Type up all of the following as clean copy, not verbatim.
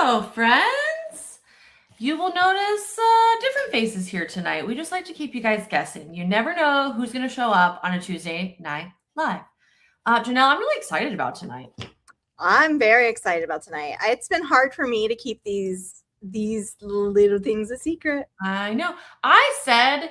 Hello, friends. You will notice different faces here tonight. We just like to keep you guys guessing. You never know who's going to show up on a Tuesday night live. Janelle, I'm really excited about tonight. I'm very excited about tonight. It's been hard for me to keep these little things a secret. I know. I said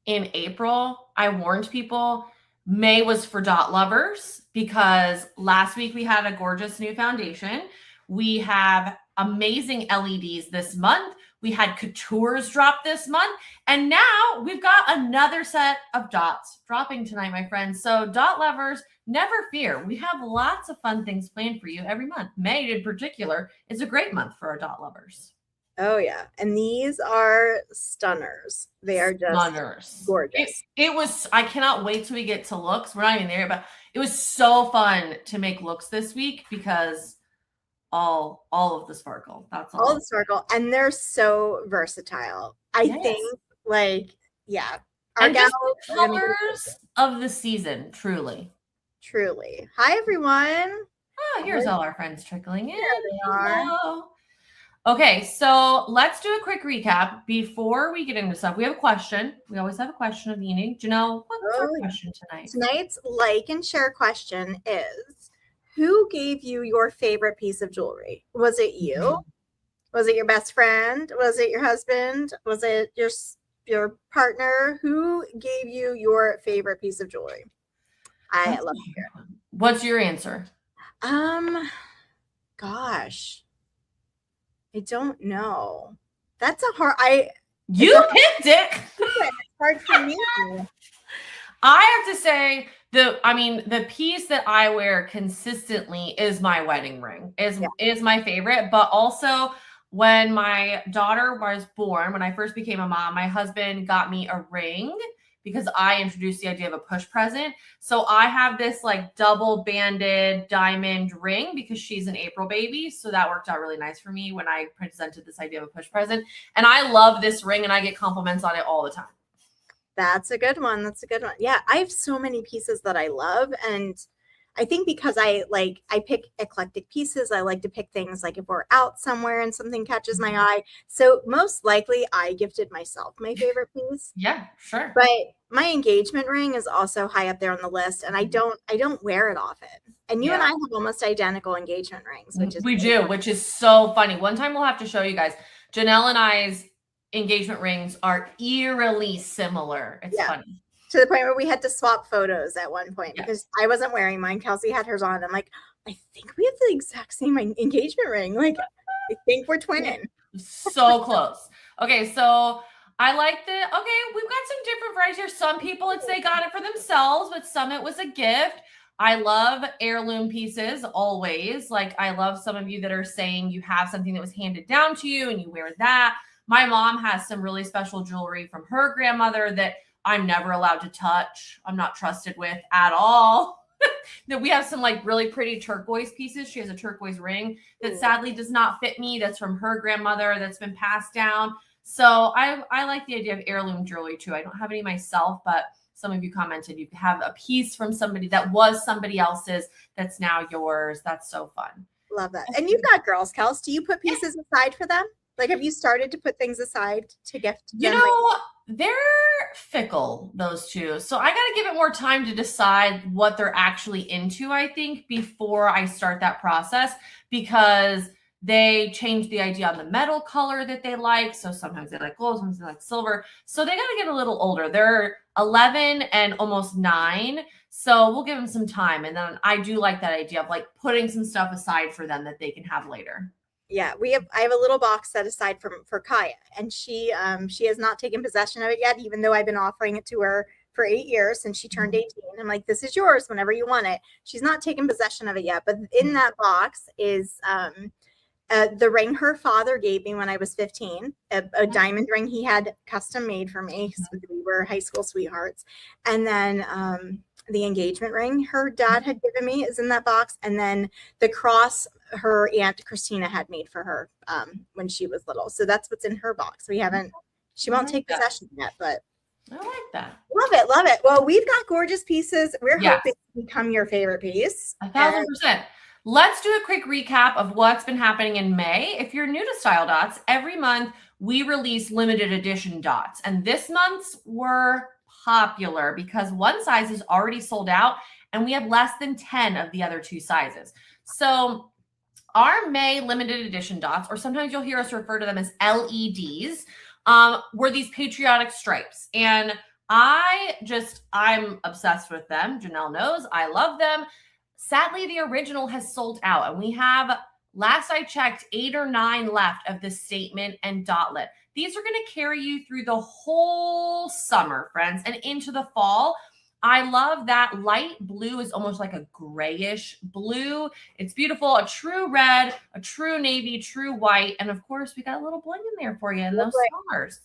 in April, I warned people May was for dot lovers because last week we had a gorgeous new foundation. We have amazing LEDs this month. We had coutures drop this month. And now we've got another set of dots dropping tonight, my friends. So dot lovers, never fear. We have lots of fun things planned for you every month. May in particular is a great month for our dot lovers. Oh yeah, and these are stunners. They are just gorgeous. It was. I cannot wait till we get to looks. We're not even there, but it was so fun to make looks this week because all of the sparkle. That's all. All the sparkle, and they're so versatile. I think, our gals colors of the season, truly. Hi everyone. Oh, here's all our friends trickling in. There they are. Hello. Okay, so let's do a quick recap before we get into stuff. We have a question. We always have a question of the evening. Janelle, what's our question tonight? Tonight's like and share question is, who gave you your favorite piece of jewelry? Was it you? Mm-hmm. Was it your best friend? Was it your husband? Was it your partner? Who gave you your favorite piece of jewelry? I love to hear it. What's your answer? Gosh. I don't know. That's a hard. You picked it. It's hard for me. I have to say the piece that I wear consistently is my wedding ring. Is my favorite, but also when my daughter was born, when I first became a mom, my husband got me a ring because I introduced the idea of a push present. So I have this like double banded diamond ring because she's an April baby. So that worked out really nice for me when I presented this idea of a push present. And I love this ring and I get compliments on it all the time. That's a good one. Yeah, I have so many pieces that I love. And I think because I pick eclectic pieces, I like to pick things like if we're out somewhere and something catches my eye. So most likely I gifted myself my favorite piece. Yeah, sure. But my engagement ring is also high up there on the list, and I don't wear it often. And you and I have almost identical engagement rings, which is so funny. One time we'll have to show you guys. Janelle and I's engagement rings are eerily similar. It's funny. To the point where we had to swap photos at one point because I wasn't wearing mine. Kelsey had hers on. I'm like, I think we have the exact same engagement ring. Like, I think we're twinning. So close. Okay, so I like we've got some different varieties here. Some people, they got it for themselves, but some it was a gift. I love heirloom pieces always. Like, I love some of you that are saying you have something that was handed down to you and you wear that. My mom has some really special jewelry from her grandmother that I'm never allowed to touch. I'm not trusted with at all. That we have some like really pretty turquoise pieces. She has a turquoise ring that sadly does not fit me. That's from her grandmother that's been passed down. So I like the idea of heirloom jewelry too. I don't have any myself, but some of you commented you have a piece from somebody that was somebody else's that's now yours. That's so fun. Love that. And you've got girls, Kels. Do you put pieces aside for them? Like, have you started to put things aside to gift them? You know, they're fickle, those two. So I got to give it more time to decide what they're actually into, I think, before I start that process, because they change the idea on the metal color that they like. So sometimes they like gold, sometimes they like silver. So they got to get a little older. They're 11 and almost 9. So we'll give them some time. And then I do like that idea of like putting some stuff aside for them that they can have later. Yeah, I have a little box set aside for Kaya, and she has not taken possession of it yet, even though I've been offering it to her for 8 years since she turned 18. I'm like, this is yours whenever you want it. She's not taken possession of it yet, but in that box is the ring her father gave me when I was 15, a diamond ring he had custom made for me because we were high school sweethearts, and then the engagement ring her dad had given me is in that box, and then the cross her Aunt Christina had made for her when she was little. So that's what's in her box. She won't take possession yet, but I like that. Love it. Well, we've got gorgeous pieces. We're hoping to become your favorite piece. 1,000%. Let's do a quick recap of what's been happening in May. If you're new to Style Dots, every month we release limited edition dots. And this month's were popular because one size is already sold out and we have less than 10 of the other two sizes. So our May limited edition dots, or sometimes you'll hear us refer to them as LEDs, were these patriotic stripes. And I'm obsessed with them. Janelle knows I love them. Sadly, the original has sold out, and we have, last I checked, 8 or 9 left of the statement and dotlet. These are going to carry you through the whole summer, friends, and into the fall. I love that light blue is almost like a grayish blue. It's beautiful. A true red, a true navy, true white. And of course, we got a little bling in there for you in those stars.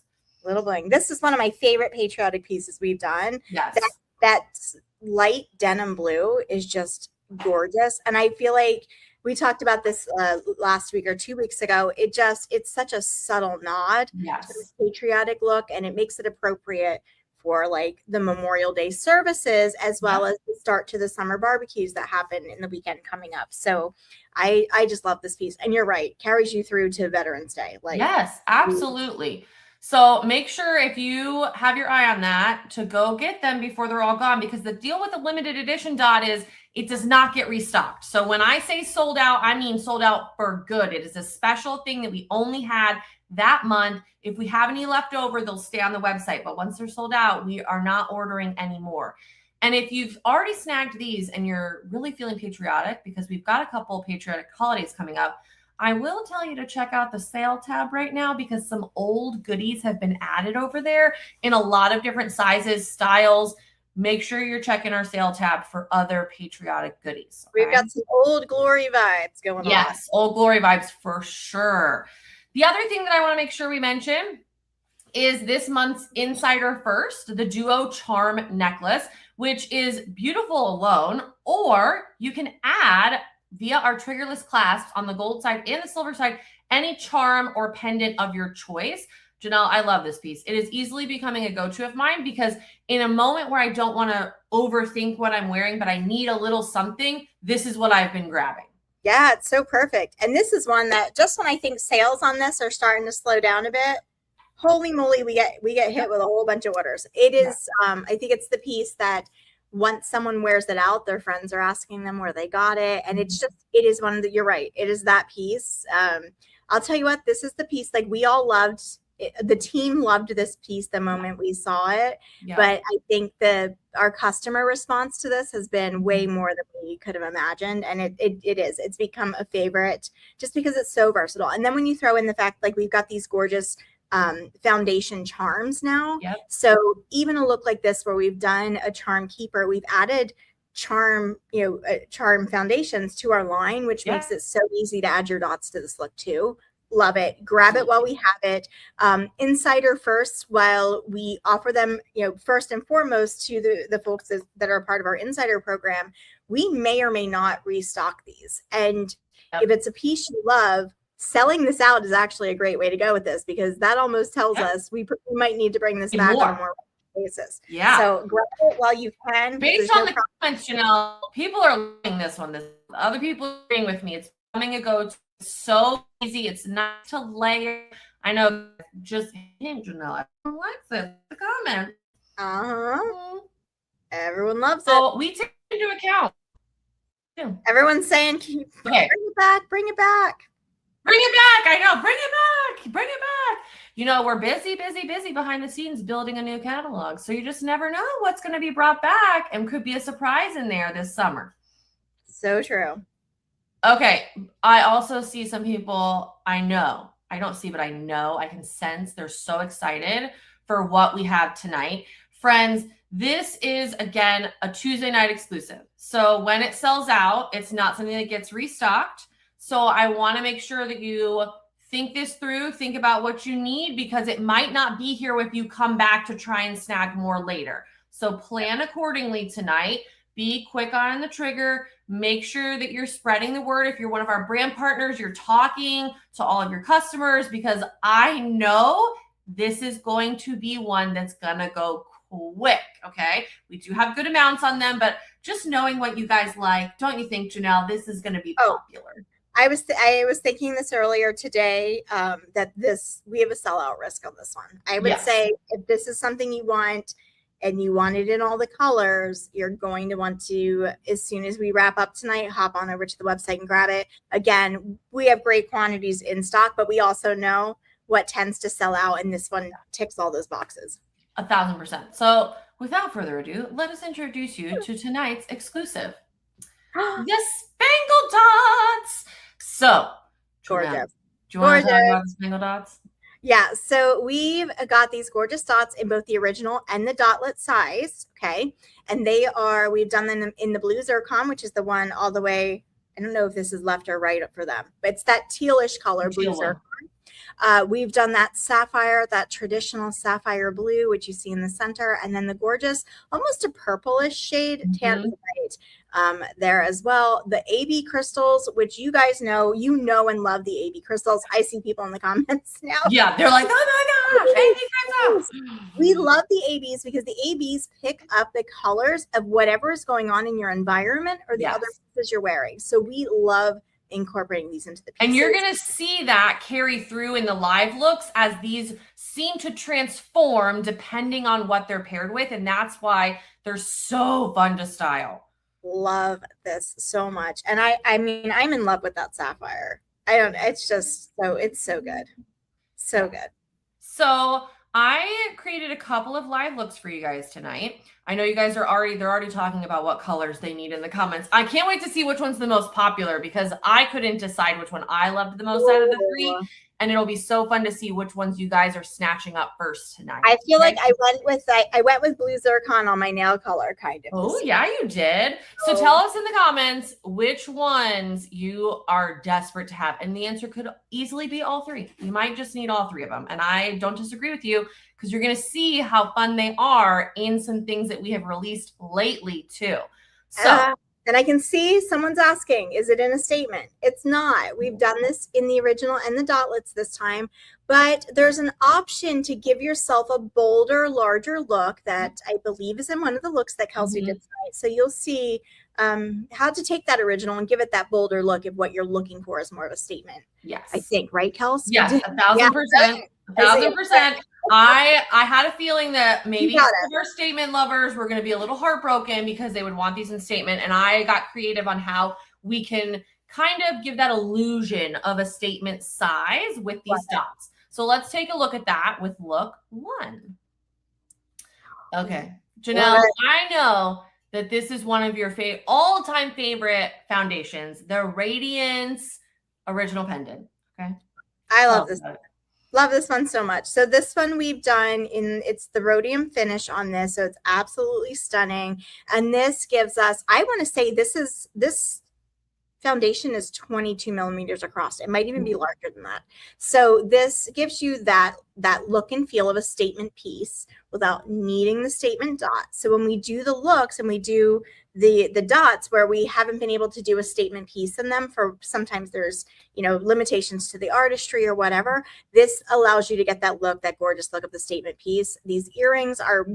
Little bling. This is one of my favorite patriotic pieces we've done. Yes. That light denim blue is just gorgeous. And I feel like we talked about this last week or 2 weeks ago. It's such a subtle nod to this patriotic look, and it makes it appropriate for like the Memorial Day services, as well as the start to the summer barbecues that happen in the weekend coming up. So I just love this piece. And you're right, carries you through to Veterans Day. Like, yes, absolutely. So make sure, if you have your eye on that, to go get them before they're all gone, because the deal with the limited edition dot is it does not get restocked. So when I say sold out, I mean sold out for good. It is a special thing that we only had that month. If we have any left over, they'll stay on the website. But once they're sold out, we are not ordering anymore. And if you've already snagged these and you're really feeling patriotic, because we've got a couple patriotic holidays coming up, I will tell you to check out the sale tab right now, because some old goodies have been added over there in a lot of different sizes, styles. Make sure you're checking our sale tab for other patriotic goodies. Okay? We've got some old glory vibes going on. Yes, old glory vibes for sure. The other thing that I want to make sure we mention is this month's Insider First, the Duo Charm Necklace, which is beautiful alone, or you can add via our triggerless clasps on the gold side and the silver side any charm or pendant of your choice. Janelle, I love this piece. It is easily becoming a go-to of mine, because in a moment where I don't want to overthink what I'm wearing, but I need a little something, this is what I've been grabbing. Yeah, it's so perfect. And this is one that just when I think sales on this are starting to slow down a bit, holy moly, we get hit with a whole bunch of orders. It is, I think it's the piece that once someone wears it out, their friends are asking them where they got it. And it is one of the, you're right, it is that piece. I'll tell you what, this is the piece, like, we all loved it, the team loved this piece the moment we saw it. But I think our customer response to this has been way more than we could have imagined. And it's become a favorite just because it's so versatile. And then when you throw in the fact, like, we've got these gorgeous foundation charms now. So even a look like this, where we've done a charm keeper, we've added charm foundations to our line, which makes it so easy to add your dots to this look too. Love it. Grab it while we have it. Insider First, while we offer them, first and foremost to the folks that are part of our Insider program, we may or may not restock these. And if it's a piece you love, selling this out is actually a great way to go with this, because that almost tells us we might need to bring this back on a more basis. So grab it while you can. Based on the comments, people are loving this one. Other people are agreeing with me. It's becoming a go-to. So easy. It's not to layer. I know, just hint, Janelle. Everyone likes it. The comment. Everyone loves it. So we take it into account. Everyone's saying, bring it back. Bring it back. Bring it back. I know. Bring it back. Bring it back. We're busy behind the scenes building a new catalog. So you just never know what's going to be brought back, and could be a surprise in there this summer. So true. Okay. I also see some people, I don't see, but I know, I can sense they're so excited for what we have tonight. Friends, this is, again, a Tuesday night exclusive. So when it sells out, it's not something that gets restocked. So I want to make sure that you think this through, think about what you need, because it might not be here if you come back to try and snag more later. So plan accordingly tonight. Be quick on the trigger. Make sure that you're spreading the word. If you're one of our brand partners, you're talking to all of your customers, because I know this is going to be one that's going to go quick. Okay. We do have good amounts on them, but just knowing what you guys like, don't you think, Janelle, this is going to be popular? I was thinking this earlier today, that we have a sellout risk on this one. I would say if this is something you want and you want it in all the colors, you're going to want to, as soon as we wrap up tonight, hop on over to the website and grab it. Again, we have great quantities in stock, but we also know what tends to sell out, and this one ticks all those boxes. 1,000%. So without further ado, let us introduce you to tonight's exclusive. The Spangled Dots. So, Gorgeous. Do you want to talk about the Spangled Dots? Yeah, so we've got these gorgeous dots in both the original and the dotlet size, okay? And we've done them in the blue zircon, which is the one all the way, I don't know if this is left or right for them, but it's that tealish color, blue zircon. We've done that sapphire, that traditional sapphire blue, which you see in the center, and then the gorgeous, almost a purplish shade, tanzanite there as well. The AB crystals, which you guys know, and love the AB crystals. I see people in the comments now. Yeah, they're like, oh my gosh, AB crystals. We love the ABs because the ABs pick up the colors of whatever is going on in your environment or the other pieces you're wearing. So we love incorporating these into the pieces. And you're going to see that carry through in the live looks as these seem to transform depending on what they're paired with. And that's why they're so fun to style. Love this so much. And I mean, I'm in love with that sapphire. It's so good. So good. So I created a couple of live looks for you guys tonight. I know you guys they're already talking about what colors they need in the comments. I can't wait to see which one's the most popular because I couldn't decide which one I loved the most out of the three. And it'll be so fun to see which ones you guys are snatching up first tonight. I feel like I went with blue zircon on my nail color, kind of. Oh, yeah, you did. So tell us in the comments which ones you are desperate to have. And the answer could easily be all three. You might just need all three of them. And I don't disagree with you because you're going to see how fun they are in some things that we have released lately too. So. And I can see someone's asking, is it in a statement? It's not. We've done this in the original and the dotlets this time, but there's an option to give yourself a bolder, larger look that I believe is in one of the looks that Kelsey did tonight. So you'll see how to take that original and give it that bolder look if what you're looking for is more of a statement. Yes. I think, right, Kelsey? Yes, 1,000%. 1,000%. I had a feeling that maybe some of our statement lovers were going to be a little heartbroken because they would want these in statement. And I got creative on how we can kind of give that illusion of a statement size with these dots. So let's take a look at that with look one. Okay. Janelle, I know that this is one of your all-time favorite foundations, the Radiance Original Pendant. Okay. I love this. Love this one so much. So this one we've done it's the rhodium finish on this. So it's absolutely stunning. And this gives us, I want to say this foundation is 22 millimeters across. It might even be larger than that. So this gives you that look and feel of a statement piece without needing the statement dot. So when we do the looks and we do the dots where we haven't been able to do a statement piece in them for sometimes there's, limitations to the artistry or whatever, this allows you to get that look, that gorgeous look of the statement piece. These earrings are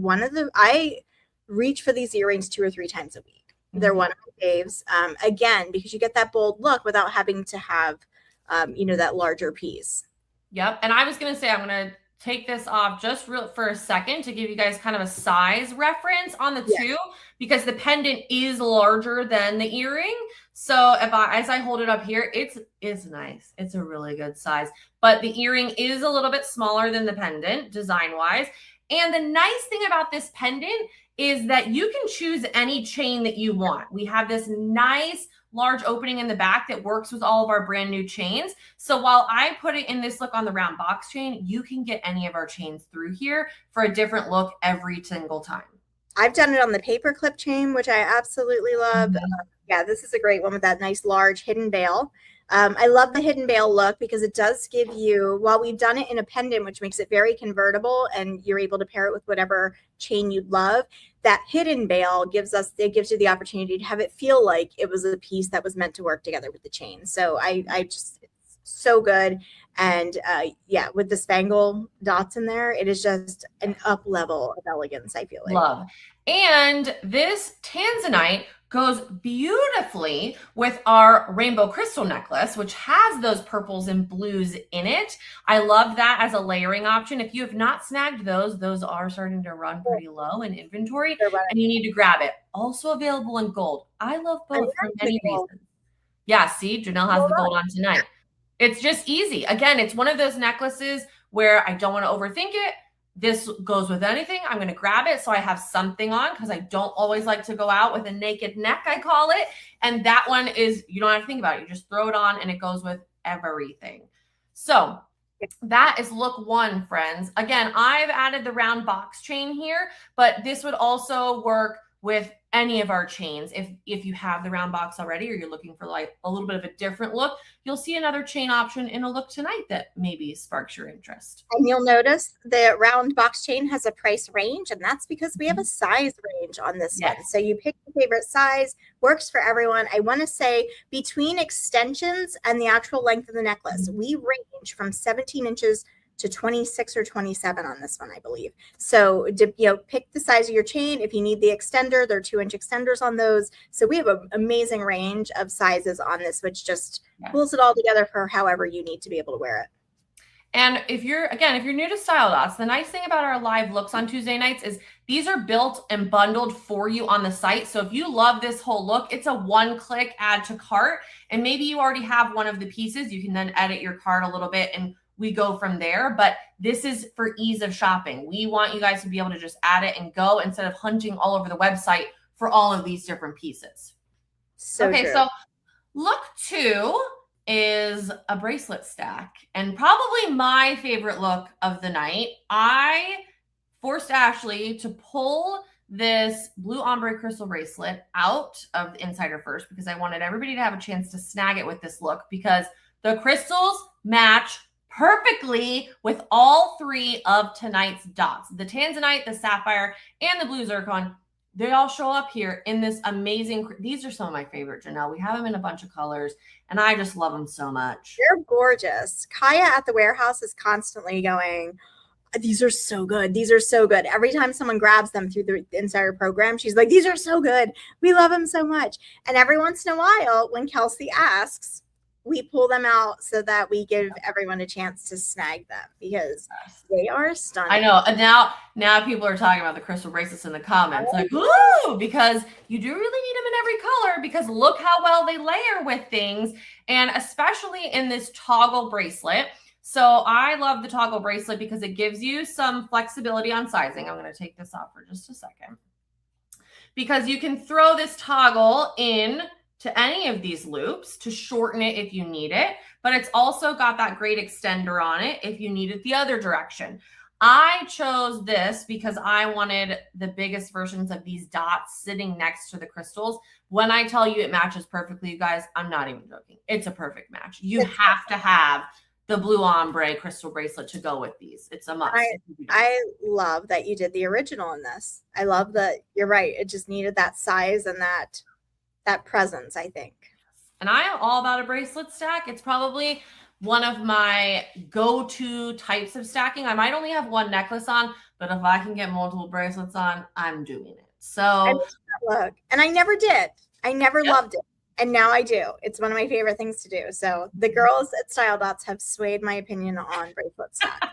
I reach for these earrings 2 or 3 times a week. They're one of my faves. Again, because you get that bold look without having to have, that larger piece. Yep. And I was going to say, I'm going to take this off just for a second to give you guys kind of a size reference on the two, because the pendant is larger than the earring. So as I hold it up here, it's nice. It's a really good size, but the earring is a little bit smaller than the pendant design wise. And the nice thing about this pendant is that you can choose any chain that you want. We have this nice large opening in the back that works with all of our brand new chains. So while I put it in this look on the round box chain, you can get any of our chains through here for a different look every single time. I've done it on the paper clip chain, which I absolutely love. Yeah, this is a great one with that nice large hidden bail. I love the hidden bail look because it does give you, while we've done it in a pendant, which makes it very convertible and you're able to pair it with whatever chain you'd love, that hidden bail gives you the opportunity to have it feel like it was a piece that was meant to work together with the chain. So so good. And yeah, with the spangle dots in there, it is just an up level of elegance, I feel like. Love. And this tanzanite goes beautifully with our rainbow crystal necklace, which has those purples and blues in it. I love that as a layering option. If you have not snagged those are starting to run pretty low in inventory and you need to grab it. Also available in gold. I love both for many reasons. Yeah, see, Janelle has the gold on tonight. It's just easy. Again, it's one of those necklaces where I don't want to overthink it. This goes with anything. I'm going to grab it so I have something on because I don't always like to go out with a naked neck, I call it. And that one is, you don't have to think about it. You just throw it on and it goes with everything. So that is look one, friends. Again, I've added the round box chain here, but this would also work with any of our chains. If you have the round box already or you're looking for like a little bit of a different look, you'll see another chain option in a look tonight that maybe sparks your interest. And you'll notice the round box chain has a price range, and that's because we have a size range on this one. So you pick your favorite size, works for everyone. I want to say between extensions and the actual length of the necklace, we range from 17 inches to 26 or 27 on this one, I believe. So, pick the size of your chain. If you need the extender, there are 2-inch extenders on those. So we have an amazing range of sizes on this, which just pulls it all together for however you need to be able to wear it. And if you're new to Style Dots, the nice thing about our live looks on Tuesday nights is these are built and bundled for you on the site. So if you love this whole look, it's a one-click add to cart. And maybe you already have one of the pieces. You can then edit your cart a little bit and we go from there. But this is for ease of shopping. We want you guys to be able to just add it and go instead of hunting all over the website for all of these different pieces. So look 2 is a bracelet stack, and probably my favorite look of the night. I forced Ashley to pull this blue ombre crystal bracelet out of the insider first because I wanted everybody to have a chance to snag it with this look because the crystals match perfectly with all 3 of tonight's dots. The tanzanite, the sapphire, and the blue zircon. They all show up here in this amazing, these are some of my favorite, Janelle. We have them in a bunch of colors, and I just love them so much. They're gorgeous. Kaya at the warehouse is constantly going, these are so good. These are so good. Every time someone grabs them through the insider program, she's like, these are so good. We love them so much. And every once in a while, when Kelsey asks, we pull them out so that we give everyone a chance to snag them because they are stunning. I know. And now people are talking about the crystal bracelets in the comments. Like, ooh, because you do really need them in every color because look how well they layer with things. And especially in this toggle bracelet. So I love the toggle bracelet because it gives you some flexibility on sizing. I'm going to take this off for just a second. Because you can throw this toggle in to any of these loops to shorten it if you need it, but it's also got that great extender on it if you need it the other direction. I chose this because I wanted the biggest versions of these dots sitting next to the crystals. When I tell you it matches perfectly, you guys, I'm not even joking. It's a perfect match. You have to have the blue ombre crystal bracelet to go with these. It's a must. I love that you did the original in this. I love that you're right. It just needed that size and that presence, I think. And I am all about a bracelet stack. It's probably one of my go-to types of stacking. I might only have one necklace on, but if I can get multiple bracelets on, I'm doing it. So look, and I never did. I never loved it. And now I do. It's one of my favorite things to do. So the girls at Style Dots have swayed my opinion on bracelet stack.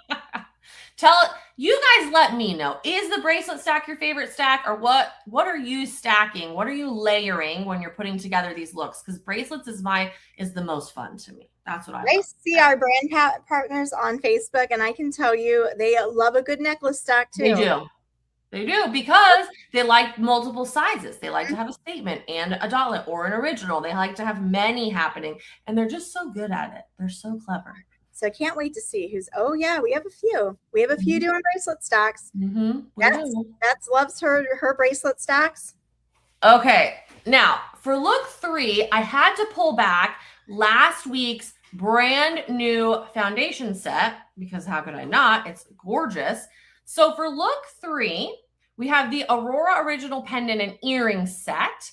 You guys let me know. Is the bracelet stack your favorite stack, or what are you stacking? What are you layering when you're putting together these looks? Because bracelets is the most fun to me. That's what I see our brand partners on Facebook, and I can tell you they love a good necklace stack too. They do because they like multiple sizes. They like to have a statement and a dotlet or an original. They like to have many happening, and they're just so good at it. They're so clever. So I can't wait to see who's. Oh yeah, we have a few. We have a few doing bracelet stacks. That's loves her bracelet stacks. Okay, now for look 3, I had to pull back last week's brand new foundation set because how could I not? It's gorgeous. So for look 3, we have the Aurora Original Pendant and Earring set.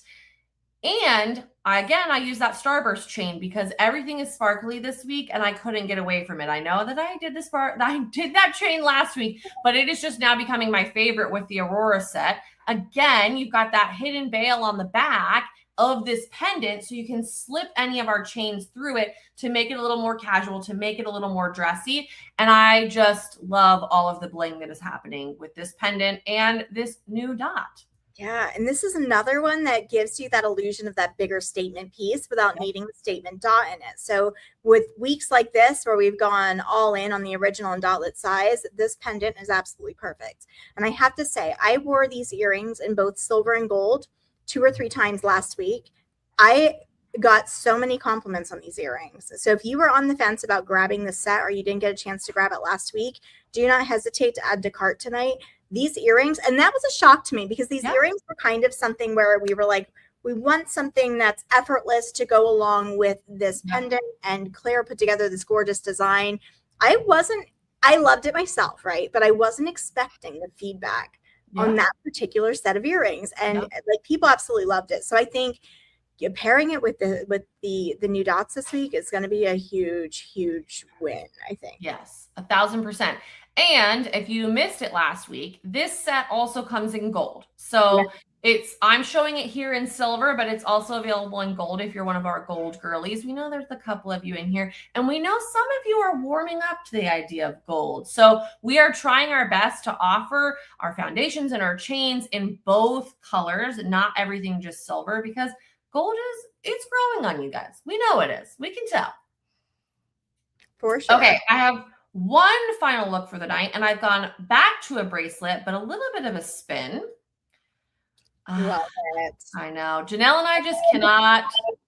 And I use that Starburst chain because everything is sparkly this week and I couldn't get away from it. I know that I did that chain last week, but it is just now becoming my favorite with the Aurora set. Again, you've got that hidden veil on the back of this pendant, so you can slip any of our chains through it to make it a little more casual, to make it a little more dressy. And I just love all of the bling that is happening with this pendant and this new dot. Yeah, and this is another one that gives you that illusion of that bigger statement piece without needing the statement dot in it. So with weeks like this, where we've gone all in on the original and dotlet size, this pendant is absolutely perfect. And I have to say, I wore these earrings in both silver and gold 2 or 3 times last week. I got so many compliments on these earrings. So if you were on the fence about grabbing the set or you didn't get a chance to grab it last week, do not hesitate to add to cart tonight. These earrings, and that was a shock to me because these earrings were kind of something where we were like, we want something that's effortless to go along with this pendant, and Claire put together this gorgeous design. I loved it myself, right? But I wasn't expecting the feedback on that particular set of earrings, and like people absolutely loved it. So I think pairing it with the new dots this week is going to be a huge win, I think. Yes, 1,000%. And if you missed it last week, this set also comes in gold. So I'm showing it here in silver, but it's also available in gold if you're one of our gold girlies. We know there's a couple of you in here, and we know some of you are warming up to the idea of gold. So we are trying our best to offer our foundations and our chains in both colors, not everything just silver, because gold it's growing on you guys. We know it is. We can tell. For sure. Okay, I have one final look for the night, and I've gone back to a bracelet, but a little bit of a spin. Love it. I know. Janelle and I just cannot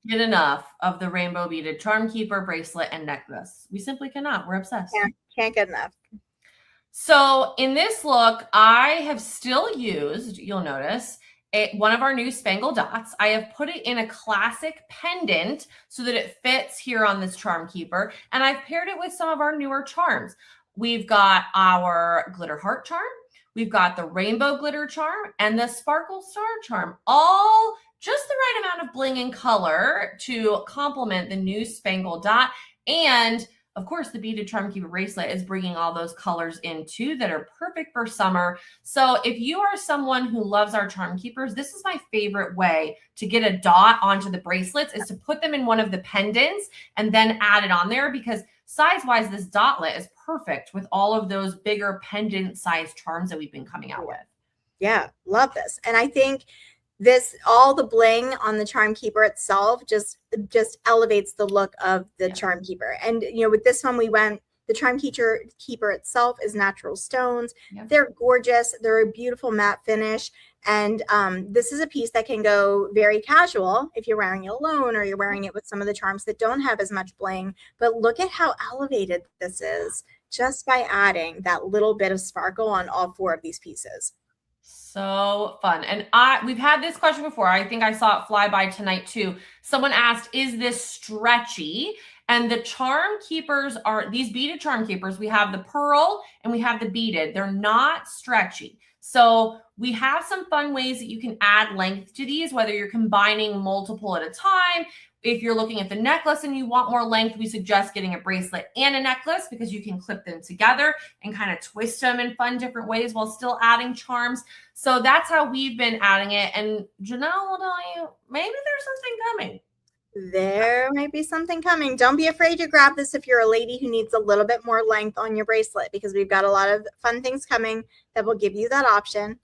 get enough of the rainbow beaded charm keeper bracelet and necklace. We simply cannot. We're obsessed. Can't get enough. So in this look, I have still used, you'll notice, one of our new spangle dots. I have put it in a classic pendant so that it fits here on this charm keeper. And I've paired it with some of our newer charms. We've got our glitter heart charm. We've got the rainbow glitter charm and the sparkle star charm, all just the right amount of bling and color to complement the new spangle dot. And of course, the beaded charm keeper bracelet is bringing all those colors in too that are perfect for summer. So if you are someone who loves our charm keepers, this is my favorite way to get a dot onto the bracelets, is to put them in one of the pendants and then add it on there, because size-wise, this dotlet is perfect with all of those bigger pendant size charms that we've been coming out with. Yeah, love this. And I think all the bling on the charm keeper itself just elevates the look of the charm keeper. And with this one, the charm keeper itself is natural stones. They're gorgeous. They're a beautiful matte finish. And this is a piece that can go very casual if you're wearing it alone, or you're wearing it with some of the charms that don't have as much bling. But look at how elevated this is just by adding that little bit of sparkle on all 4 of these pieces. So fun. And we've had this question before. I think I saw it fly by tonight too. Someone asked, is this stretchy? And the charm keepers are these beaded charm keepers. We have the pearl and we have the beaded. They're not stretchy. So we have some fun ways that you can add length to these, whether you're combining multiple at a time. If you're looking at the necklace and you want more length, we suggest getting a bracelet and a necklace, because you can clip them together and kind of twist them in fun different ways while still adding charms. So that's how we've been adding it. And Janelle will tell you, maybe there's something coming. There might be something coming. Don't be afraid to grab this if you're a lady who needs a little bit more length on your bracelet, because we've got a lot of fun things coming that will give you that option.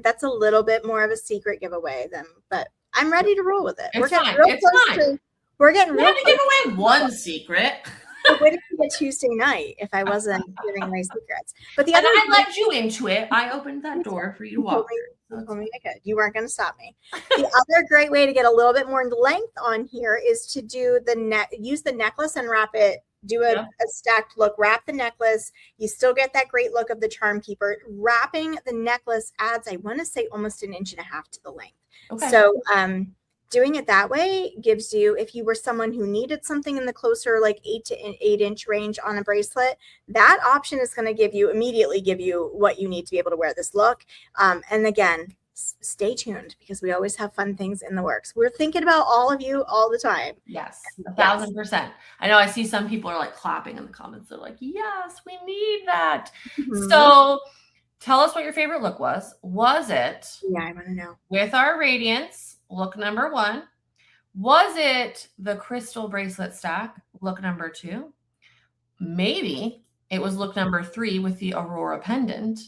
That's a little bit more of a secret giveaway but I'm ready to roll with it. We're getting real close. We're getting real close. To give away one secret. What if it Tuesday night if I wasn't giving away secrets? But I let you into it. I opened that door for you to walk. You weren't going to stop me. The other great way to get a little bit more length on here is to do use the necklace and wrap it. Do a stacked look, wrap the necklace. You still get that great look of the charm keeper. Wrapping the necklace adds, I want to say, almost 1.5 inches to the length. Okay. So doing it that way gives you, if you were someone who needed something in the closer like 8 to 8 inch range on a bracelet, that option is going to immediately give you what you need to be able to wear this look. And again, stay tuned because we always have fun things in the works. We're thinking about all of you all the time. Yes, 1,000%. I know I see some people are like clapping in the comments. They're like, yes, we need that. Mhm. So tell us what your favorite look was. Was it Yeah, I want to know. with our Radiance, look number 1? Was it the crystal bracelet stack, look number 2? Maybe it was look number 3 with the Aurora pendant.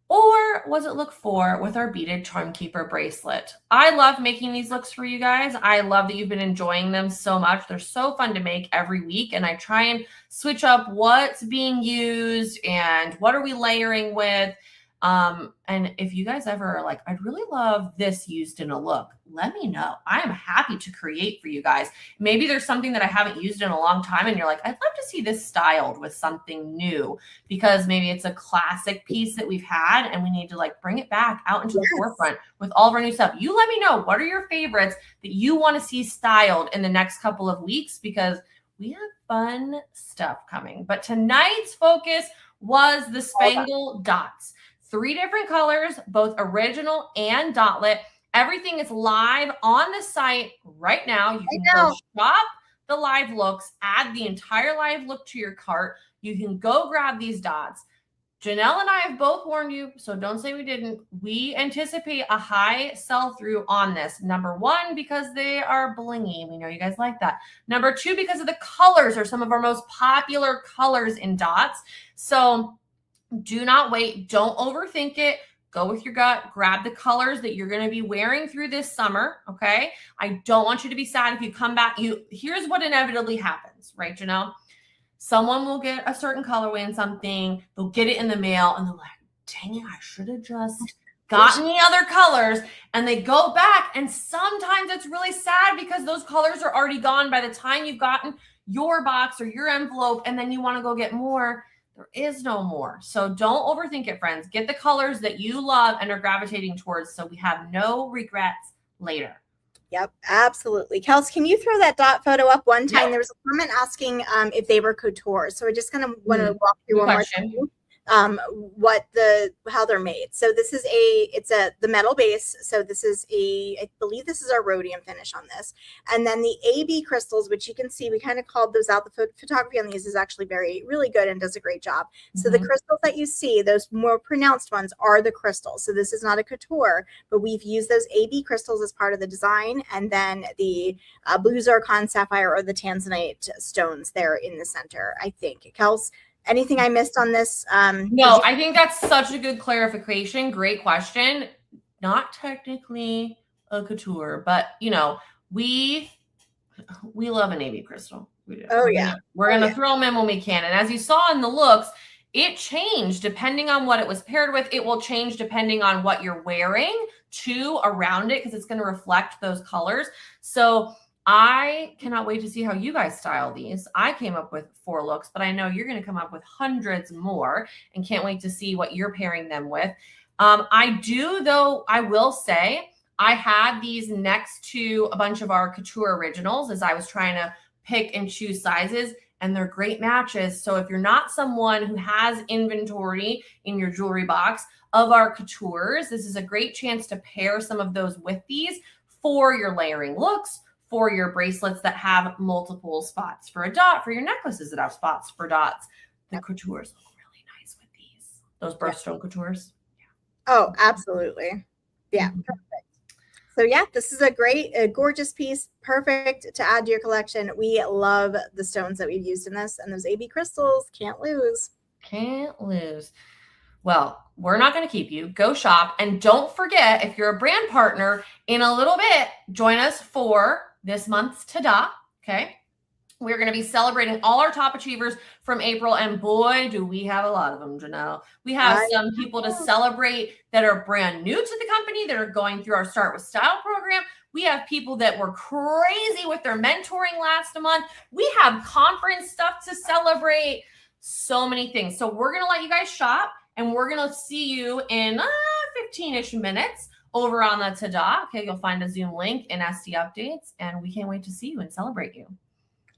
Or was it look 4 with our beaded Charm Keeper bracelet? I love making these looks for you guys. I love that you've been enjoying them so much. They're so fun to make every week. And I try and switch up what's being used and what are we layering with. And if you guys ever are like, I'd really love this used in a look, let me know. I am happy to create for you guys. Maybe there's something that I haven't used in a long time and you're like, I'd love to see this styled with something new because maybe it's a classic piece that we've had and we need to like bring it back out into the forefront with all of our new stuff. You let me know, what are your favorites that you want to see styled in the next couple of weeks because we have fun stuff coming. But tonight's focus was the Spangle Dots. 3 different colors, both original and dotlet. Everything is live on the site right now. You can go shop the live looks, add the entire live look to your cart. You can go grab these dots. Janelle and I have both warned you, so don't say we didn't. We anticipate a high sell-through on this. Number 1, because they are blingy. We know you guys like that. Number 2, because of the colors are some of our most popular colors in dots. So do not wait. Don't overthink it. Go with your gut. Grab the colors that you're going to be wearing through this summer. Okay. I don't want you to be sad if you come back. Here's what inevitably happens, right, Janelle? Someone will get a certain colorway in something. They'll get it in the mail and they're like, dang it, I should have just gotten the other colors. And they go back. And sometimes it's really sad because those colors are already gone by the time you've gotten your box or your envelope. And then you want to go get more. There is no more. So don't overthink it, friends. Get the colors that you love and are gravitating towards so we have no regrets later. Yep, absolutely. Kels, can you throw that dot photo up one time? Yep. There was a comment asking if they were couture. So I just kind of want to walk through one more time. How they're made. So this is the metal base. So this is I believe this is our rhodium finish on this. And then the AB crystals, which you can see, we kind of called those out. The photography on these is actually really good and does a great job. So the crystals that you see, those more pronounced ones are the crystals. So this is not a couture, but we've used those AB crystals as part of the design. And then the blue zircon sapphire or the tanzanite stones there in the center, I think. Kels, anything I missed on this? No, I think that's such a good clarification. Great question. Not technically a couture, but we love a navy crystal. We do. Oh, yeah. We're going to throw them in when we can. And as you saw in the looks, it changed depending on what it was paired with. It will change depending on what you're wearing around it because it's going to reflect those colors. So I cannot wait to see how you guys style these. I came up with 4 looks, but I know you're going to come up with hundreds more and can't wait to see what you're pairing them with. I will say I had these next to a bunch of our couture originals as I was trying to pick and choose sizes, and they're great matches. So if you're not someone who has inventory in your jewelry box of our coutures, this is a great chance to pair some of those with these for your layering looks, for your bracelets that have multiple spots for a dot, for your necklaces that have spots for dots. The coutures look really nice with these. Those birthstone coutures. Yeah. Oh, absolutely. Yeah, perfect. So yeah, this is a gorgeous piece. Perfect to add to your collection. We love the stones that we've used in this, and those AB crystals, can't lose. Can't lose. Well, we're not going to keep you. Go shop. And don't forget, if you're a brand partner, in a little bit, join us for this month's Tada, okay? We're going to be celebrating all our top achievers from April, and boy, do we have a lot of them, Janelle. We have some people to celebrate that are brand new to the company, that are going through our Start With Style program. We have people that were crazy with their mentoring last month. We have conference stuff to celebrate. So many things. So we're going to let you guys shop, and we're going to see you in 15-ish minutes over on the Tada. Okay, you'll find a Zoom link in SD Updates, and we can't wait to see you and celebrate you.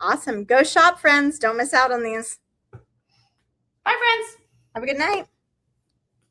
Awesome. Go shop, friends. Don't miss out on these. Bye, friends. Have a good night.